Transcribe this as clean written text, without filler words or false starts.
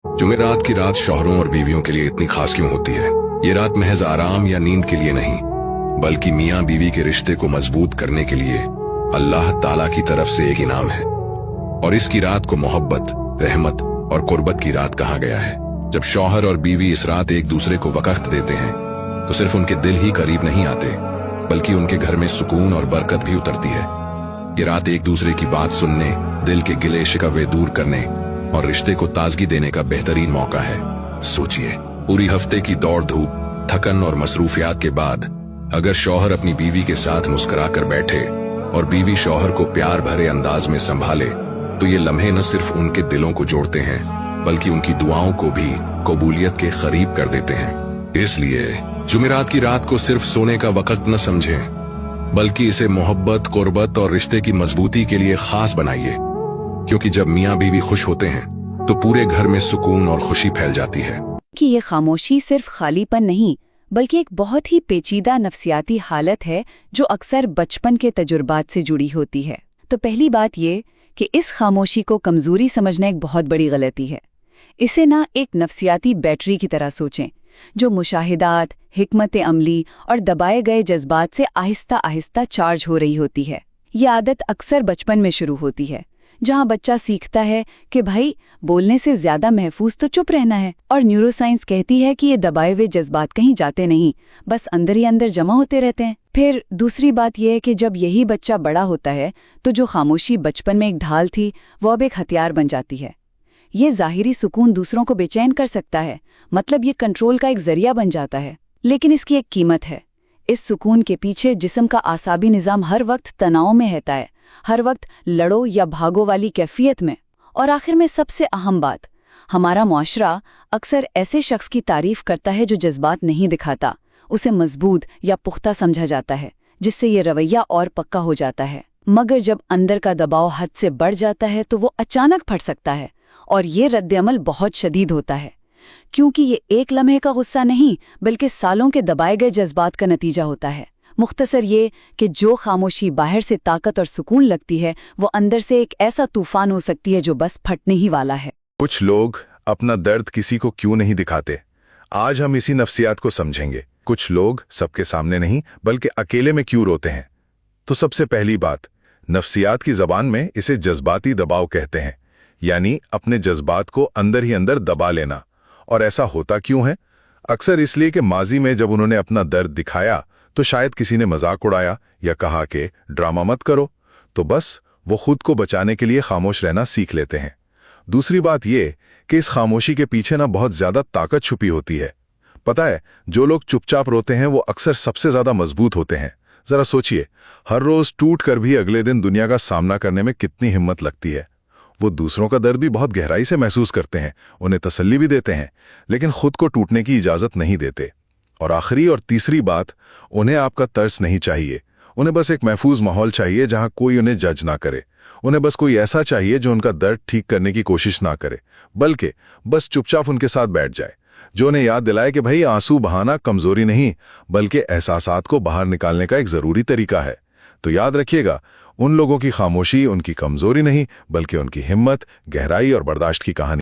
जुमेरात की रात शौहरों और बीवियों के लिए इतनी खास क्यों होती है? ये रात महज आराम या नींद के लिए नहीं, बल्कि मियाँ बीवी के रिश्ते को मजबूत करने के लिए अल्लाह ताला की तरफ से एक इनाम है। और इसकी रात को मोहब्बत, रहमत और कुर्बत की रात कहा गया है। जब शौहर और बीवी इस रात एक दूसरे को वक़्त देते हैं तो सिर्फ उनके दिल ही करीब नहीं आते, बल्कि उनके घर में सुकून और बरकत भी उतरती है। ये रात एक दूसरे की बात सुनने, दिल के गिले शिकवे दूर करने और रिश्ते को ताजगी देने का बेहतरीन मौका है। सोचिए, पूरी हफ्ते की दौड़ धूप, थकन और मसरूफियात के बाद अगर शौहर अपनी बीवी के साथ मुस्कुरा कर बैठे और बीवी शौहर को प्यार भरे अंदाज में संभाले, तो ये लम्हे न सिर्फ उनके दिलों को जोड़ते हैं, बल्कि उनकी दुआओं को भी कबूलियत के करीब कर देते हैं। इसलिए जुमेरात की रात को सिर्फ सोने का वक्त न समझें, बल्कि इसे मोहब्बत, कुर्बत और रिश्ते की मजबूती के लिए खास बनाइए। क्योंकि जब मियाँ बीवी खुश होते हैं तो पूरे घर में सुकून और खुशी फैल जाती है। कि ये खामोशी सिर्फ खालीपन नहीं, बल्कि एक बहुत ही पेचीदा नफ्सियाती हालत है जो अक्सर बचपन के तजुर्बात से जुड़ी होती है। तो पहली बात ये कि इस खामोशी को कमजोरी समझना एक बहुत बड़ी गलती है। इसे ना एक नफ्सियाती बैटरी की तरह सोचें, जो मुशाहिदात, हिकमत अमली और दबाए गए जज्बात से आहिस्ता आहिस्ता चार्ज हो रही होती है। ये आदत अक्सर बचपन में शुरू होती है, जहाँ बच्चा सीखता है कि भाई बोलने से ज्यादा महफूज तो चुप रहना है, और न्यूरोसाइंस कहती है कि ये दबाए हुए जज्बात कहीं जाते नहीं, बस अंदर ही अंदर जमा होते रहते हैं। फिर दूसरी बात यह है कि जब यही बच्चा बड़ा होता है तो जो खामोशी बचपन में एक ढाल थी वो अब एक हथियार बन जाती है। ये ज़ाहिरी सुकून दूसरों को बेचैन कर सकता है, मतलब ये कंट्रोल का एक जरिया बन जाता है। लेकिन इसकी एक कीमत है। इस सुकून के पीछे जिस्म का आसाबी निज़ाम हर वक्त तनाव में रहता है, हर वक्त लड़ो या भागो वाली कैफियत में। और आखिर में सबसे अहम बात, हमारा मुआशरा अक्सर ऐसे शख्स की तारीफ करता है जो जज्बात नहीं दिखाता। उसे मजबूत या पुख्ता समझा जाता है, जिससे ये रवैया और पक्का हो जाता है। मगर जब अंदर का दबाव हद से बढ़ जाता है तो वो अचानक फट सकता है, और ये रद्द-ए-अमल बहुत शदीद होता है। क्योंकि ये एक लम्हे का गुस्सा नहीं, बल्कि सालों के दबाए गए जज्बात का नतीजा होता है। मुख्तसर ये कि जो खामोशी बाहर से ताकत और सुकून लगती है, वो अंदर से एक ऐसा तूफान हो सकती है जो बस फटने ही वाला है। कुछ लोग अपना दर्द किसी को क्यों नहीं दिखाते, आज हम इसी नफ्सियात को समझेंगे। कुछ लोग सबके सामने नहीं बल्कि अकेले में क्यों रोते हैं। तो सबसे पहली बात, नफ्सियात की ज़बान में इसे जज्बाती दबाव कहते हैं, यानी अपने जज्बात को अंदर ही अंदर दबा लेना। और ऐसा होता क्यों है? अक्सर इसलिए कि माजी में जब उन्होंने अपना दर्द दिखाया तो शायद किसी ने मजाक उड़ाया या कहा कि ड्रामा मत करो, तो बस वो खुद को बचाने के लिए खामोश रहना सीख लेते हैं। दूसरी बात ये कि इस खामोशी के पीछे ना बहुत ज्यादा ताकत छुपी होती है। पता है, जो लोग चुपचाप रोते हैं वो अक्सर सबसे ज्यादा मजबूत होते हैं। जरा सोचिए, हर रोज टूट कर भी अगले दिन दुनिया का सामना करने में कितनी हिम्मत लगती है। वो दूसरों का दर्द भी बहुत गहराई से महसूस करते हैं, उन्हें तसल्ली भी देते हैं, लेकिन खुद को टूटने की इजाजत नहीं देते। और आखिरी और तीसरी बात, उन्हें आपका तरस नहीं चाहिए। उन्हें बस एक महफूज माहौल चाहिए जहां कोई उन्हें जज ना करे। उन्हें बस कोई ऐसा चाहिए जो उनका दर्द ठीक करने की कोशिश ना करे, बल्कि बस चुपचाप उनके साथ बैठ जाए, जो उन्हें याद दिलाए कि भाई आंसू बहाना कमजोरी नहीं, बल्कि एहसासात को बाहर निकालने का एक जरूरी तरीका है। तो याद रखिएगा, उन लोगों की खामोशी उनकी कमजोरी नहीं, बल्कि उनकी हिम्मत, गहराई और बर्दाश्त की कहानी